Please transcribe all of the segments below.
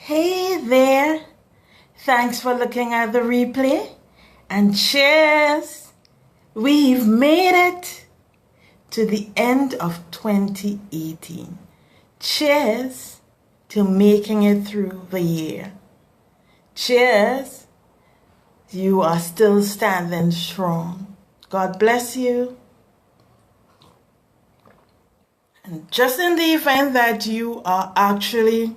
Hey there, thanks for looking at the replay, and cheers! We've made it to the end of 2018. Cheers to making it through the year. Cheers, you are still standing strong. God bless you. And just in the event that you are actually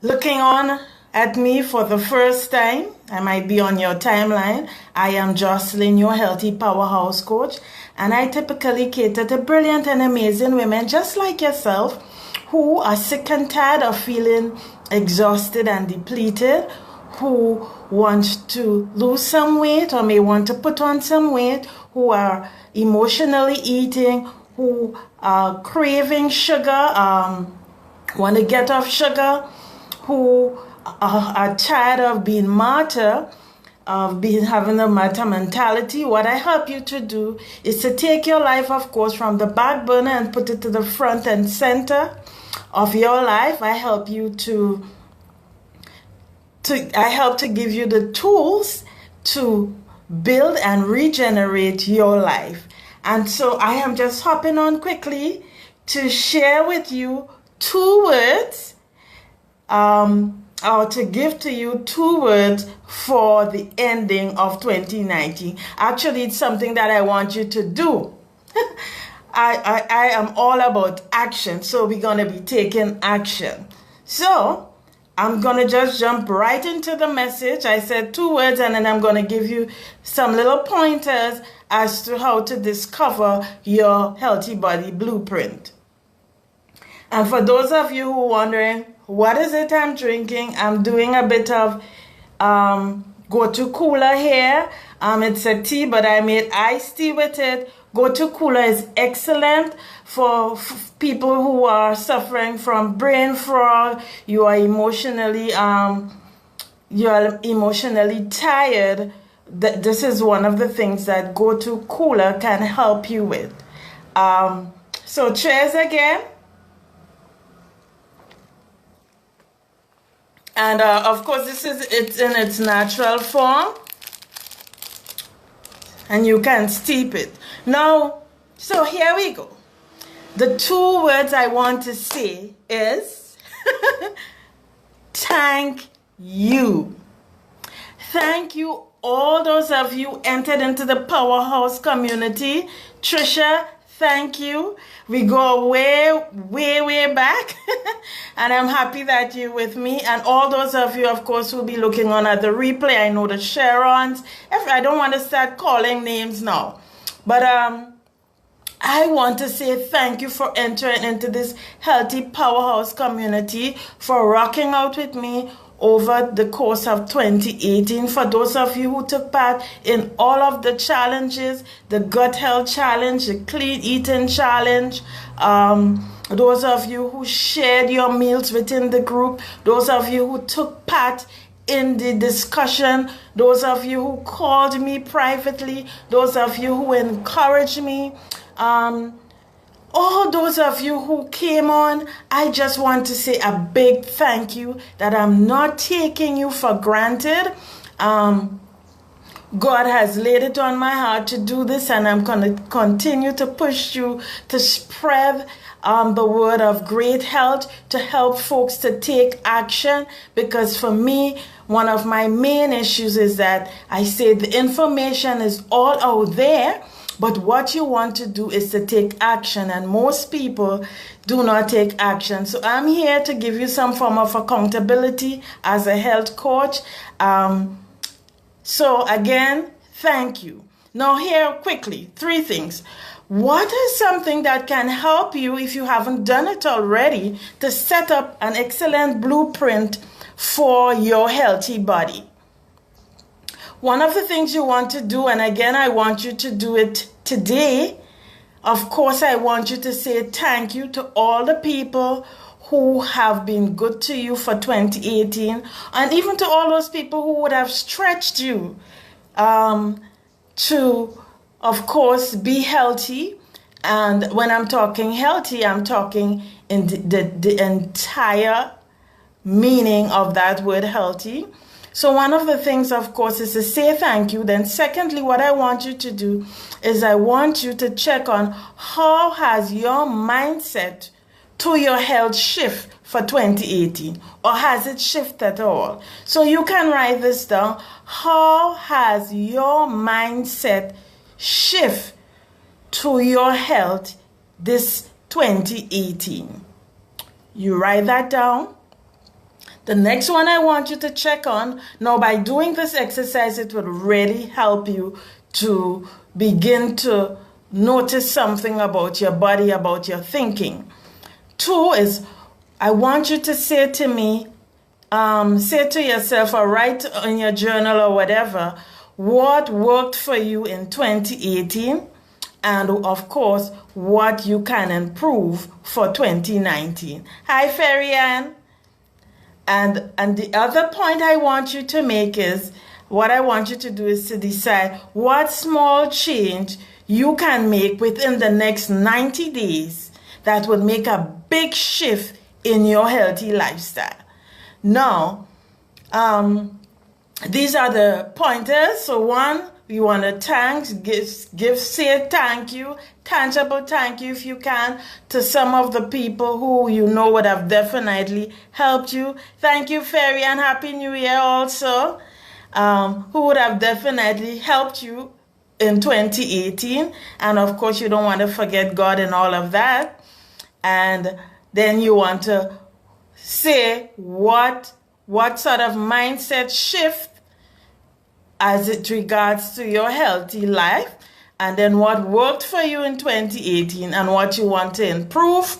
looking on at me for the first time, I might be on your timeline. I am Joslyn, your healthy powerhouse coach, and I typically cater to brilliant and amazing women just like yourself who are sick and tired of feeling exhausted and depleted, who want to lose some weight or may want to put on some weight, who are emotionally eating, who are craving sugar, want to get off sugar, who are tired of being martyr, of having a martyr mentality. What I help you to do is to take your life, of course, from the back burner and put it to the front and center of your life. I help you to give you the tools to build and regenerate your life. And so I am just hopping on quickly to share with you two words, or to give to you two words for the ending of 2019. Actually, it's something that I want you to do. I am all about action, so we're going to be taking action. So I'm going to just jump right into the message. I said two words, and then I'm going to give you some little pointers as to how to discover your healthy body blueprint. And for those of you who are wondering, what is it I'm drinking? I'm doing a bit of Go To Cooler here. It's a tea, but I made iced tea with it. Go To Cooler is excellent for people who are suffering from brain fog. You are emotionally tired. This is one of the things that Go To Cooler can help you with. So cheers again. And of course, it's in its natural form, and you can steep it. Now, so here we go. The two words I want to say is thank you. Thank you, all those of you entered into the Powerhouse community. Trisha, thank you. We go way back. And I'm happy that you're with me. And all those of you, of course, who will be looking on at the replay. I know the Sharons. I don't want to start calling names now. But I want to say thank you for entering into this healthy powerhouse community, for rocking out with me over the course of 2018. For those of you who took part in all of the challenges, the gut health challenge, the clean eating challenge, those of you who shared your meals within the group, those of you who took part in the discussion, those of you who called me privately, those of you who encouraged me, all those of you who came on, I just want to say a big thank you, that I'm not taking you for granted. God has laid it on my heart to do this, and I'm going to continue to push you to spread the word of great health, to help folks to take action. Because for me, one of my main issues is that I say the information is all out there, but what you want to do is to take action, and most people do not take action. So I'm here to give you some form of accountability as a health coach. So again, thank you. Now here quickly, three things. What is something that can help you, if you haven't done it already, to set up an excellent blueprint for your healthy body? One of the things you want to do, and again, I want you to do it today. Of course, I want you to say thank you to all the people who have been good to you for 2018, and even to all those people who would have stretched you to, of course, be healthy. And when I'm talking healthy, I'm talking in the entire meaning of that word healthy. So one of the things, of course, is to say thank you. Then secondly, what I want you to do is I want you to check on how has your mindset to your health shift for 2018, or has it shifted at all? So you can write this down. How has your mindset shift to your health this 2018? You write that down. The next one I want you to check on, now by doing this exercise, it will really help you to begin to notice something about your body, about your thinking. 2 is, I want you to say to me, say to yourself or write in your journal or whatever, what worked for you in 2018, and of course, what you can improve for 2019. Hi, Fairy Ann. And the other point I want you to make is, what I want you to do is to decide what small change you can make within the next 90 days that would make a big shift in your healthy lifestyle. Now, these are the pointers. So 1, we want to say thank you, tangible thank you if you can, to some of the people who you know would have definitely helped you. Thank you, Fairy, and Happy New Year also, who would have definitely helped you in 2018. And of course, you don't want to forget God and all of that. And then you want to say what sort of mindset shift as it regards to your healthy life, and then what worked for you in 2018 and what you want to improve,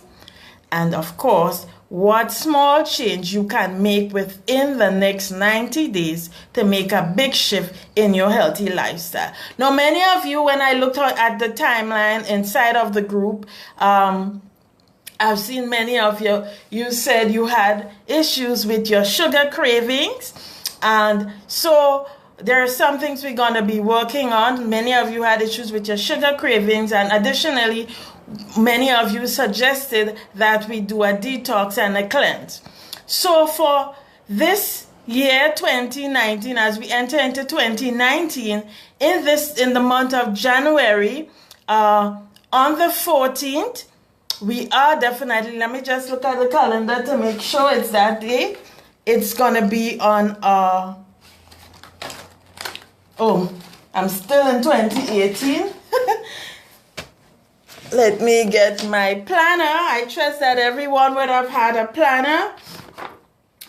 and of course, what small change you can make within the next 90 days to make a big shift in your healthy lifestyle. Now, many of you, when I looked at the timeline inside of the group, I've seen many of you said you had issues with your sugar cravings, and so there are some things we're going to be working on. Many of you had issues with your sugar cravings, and additionally, many of you suggested that we do a detox and a cleanse. So for this year 2019, as we enter into 2019, in the month of January, on the 14th, we are definitely, let me just look at the calendar to make sure it's that day. It's going to be on I'm still in 2018. Let me get my planner. I trust that everyone would have had a planner.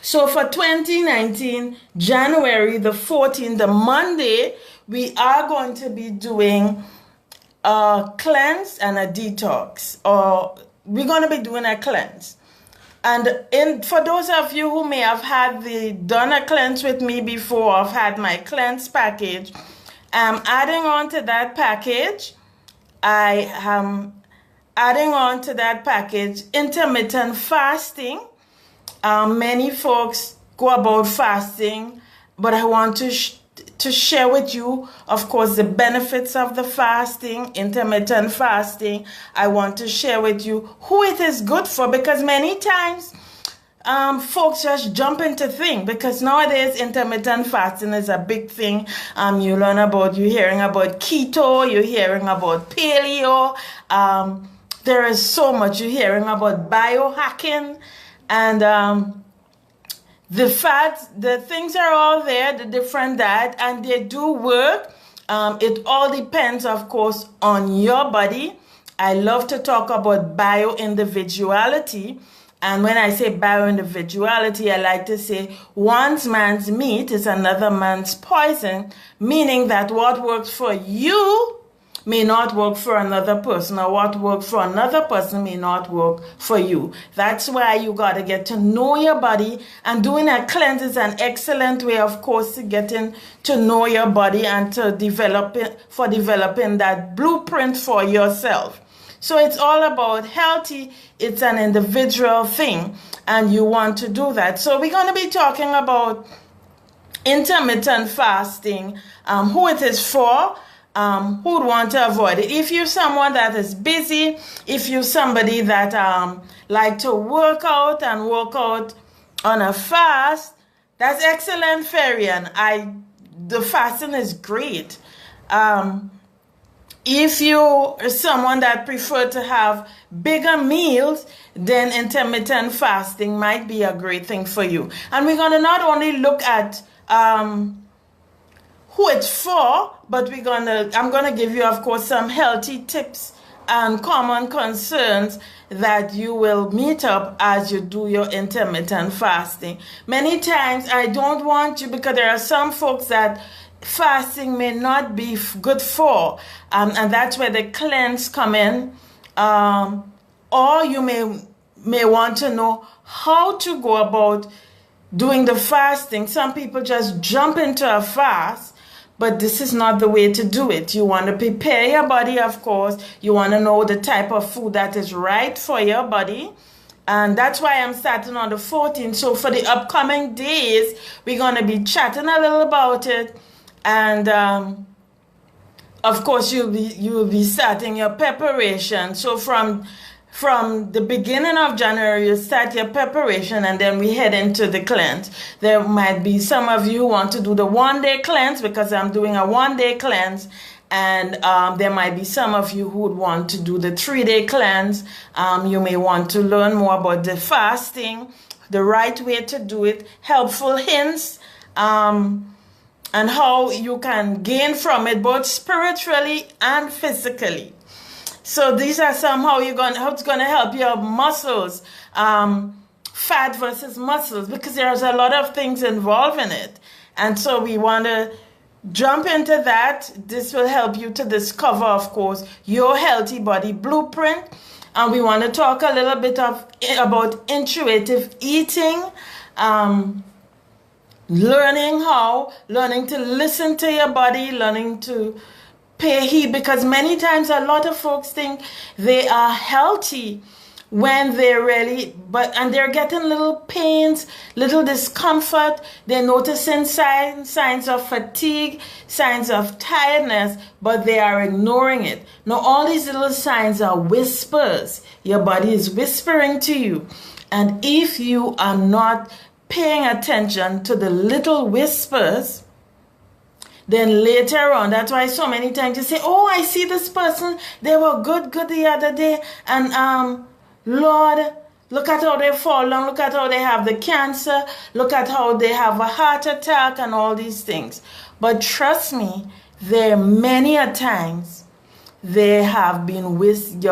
So for 2019, January the 14th, the Monday, we are going to be doing a cleanse and a detox. Or we're going to be doing a cleanse. And for those of you who may have done a cleanse with me before, I've had my cleanse package. I'm adding on to that package. I am adding on to that package intermittent fasting. Many folks go about fasting, but I want to share with you, of course, the benefits of the fasting, intermittent fasting. I want to share with you who it is good for, because many times folks just jump into things, because nowadays intermittent fasting is a big thing. You're hearing about keto, you're hearing about paleo. There is so much. You're hearing about biohacking, and the things are all there, the different diet, and they do work. It all depends, of course, on your body. I love to talk about bio-individuality. And when I say bio-individuality, I like to say one man's meat is another man's poison, meaning that what works for you may not work for another person, or what works for another person may not work for you. That's why you got to get to know your body, and doing a cleanse is an excellent way, of course, to getting to know your body and to developing that blueprint for yourself. So it's all about healthy. It's an individual thing, and you want to do that. So we're going to be talking about intermittent fasting, who it is for, who would want to avoid it. If you're someone that is busy, if you're somebody that like to work out on a fast, that's excellent, Farian. The fasting is great. If you are someone that prefer to have bigger meals, then intermittent fasting might be a great thing for you. And we're going to not only look at who it's for, but I'm going to give you, of course, some healthy tips and common concerns that you will meet up as you do your intermittent fasting. Many times I don't want you, because there are some folks that fasting may not be good for, and that's where the cleanse come in. Or you may want to know how to go about doing the fasting. Some people just jump into a fast, but this is not the way to do it. You want to prepare your body, of course. You want to know the type of food that is right for your body. And that's why I'm starting on the 14th. So for the upcoming days, we're going to be chatting a little about it. And of course, you'll be starting your preparation. So from the beginning of January, you start your preparation, and then we head into the cleanse. There might be some of you who want to do the 1-day cleanse, because I'm doing a 1-day cleanse. And there might be some of you who would want to do the 3-day cleanse. You may want to learn more about the fasting, the right way to do it, helpful hints, and how you can gain from it both spiritually and physically. So these are how it's going to help your muscles, fat versus muscles, because there's a lot of things involved in it. And so we want to jump into that. This will help you to discover, of course, your healthy body blueprint. And we want to talk a little bit about intuitive eating, learning to listen to your body, learning to pay heed, because many times a lot of folks think they are healthy when they're and they're getting little pains, little discomfort. They're noticing signs of fatigue, signs of tiredness, but they are ignoring it. Now, all these little signs are whispers. Your body is whispering to you. And if you are not paying attention to the little whispers, then later on, that's why so many times you say, oh, I see this person, they were good the other day, and Lord, look at how they fall down, look at how they have the cancer, look at how they have a heart attack and all these things. But trust me, there many a times your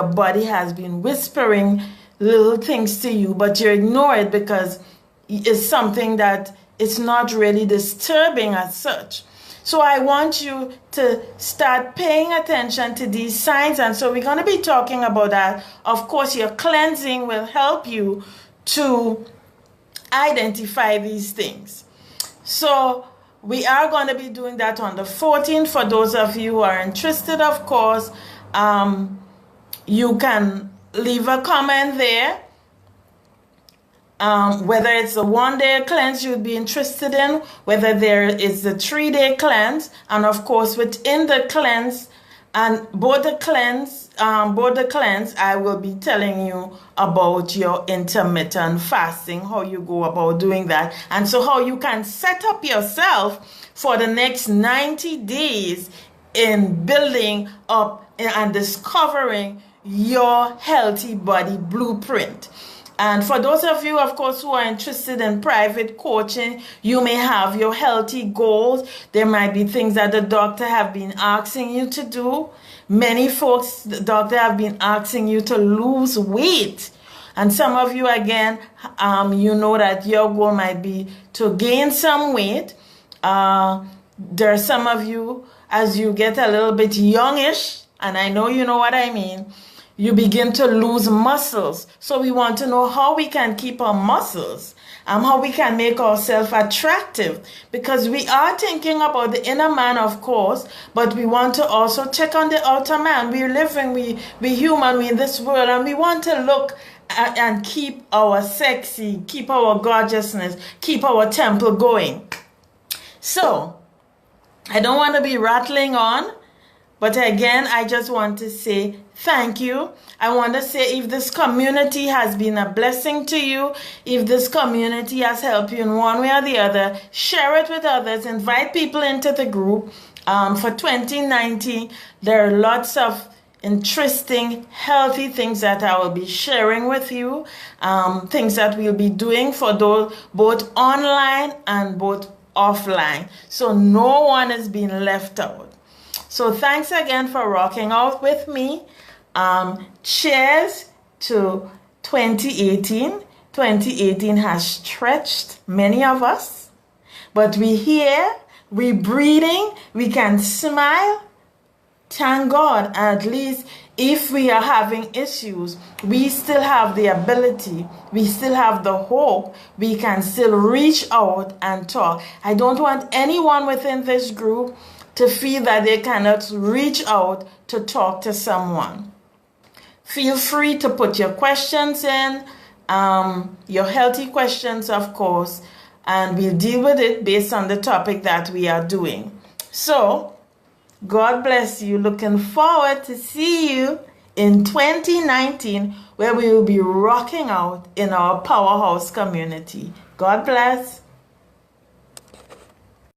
body has been whispering little things to you, but you ignore it because it's something that it's not really disturbing as such. So I want you to start paying attention to these signs. And so we're going to be talking about that. Of course, your cleansing will help you to identify these things. So we are going to be doing that on the 14th. For those of you who are interested, of course, you can leave a comment there. Whether it's a 1-day cleanse you'd be interested in, whether there is a 3-day cleanse, and of course within the cleanse, and both the cleanse, I will be telling you about your intermittent fasting, how you go about doing that, and so how you can set up yourself for the next 90 days in building up and discovering your healthy body blueprint. And for those of you, of course, who are interested in private coaching, you may have your healthy goals. There might be things that the doctor have been asking you to do. Many folks, the doctor have been asking you to lose weight. And some of you, again, you know that your goal might be to gain some weight. There are some of you, as you get a little bit youngish, and I know you know what I mean, you begin to lose muscles. So we want to know how we can keep our muscles and how we can make ourselves attractive, because we are thinking about the inner man, of course, but we want to also check on the outer man. We're living, we're human, we're in this world, and we want to look and keep our sexy, keep our gorgeousness, keep our temple going. So I don't want to be rattling on, but again, I just want to say thank you. I want to say, if this community has been a blessing to you, if this community has helped you in one way or the other, share it with others, invite people into the group. For 2019, there are lots of interesting, healthy things that I will be sharing with you, things that we'll be doing for those both online and both offline. So no one is being left out. So thanks again for rocking out with me. Cheers to 2018. 2018 has stretched many of us, but we're here, we're breathing, we can smile. Thank God, at least if we are having issues, we still have the ability, we still have the hope, we can still reach out and talk. I don't want anyone within this group to feel that they cannot reach out to talk to someone. Feel free to put your questions in, your healthy questions, of course, and we'll deal with it based on the topic that we are doing. So, God bless you. Looking forward to see you in 2019, where we will be rocking out in our powerhouse community. God bless.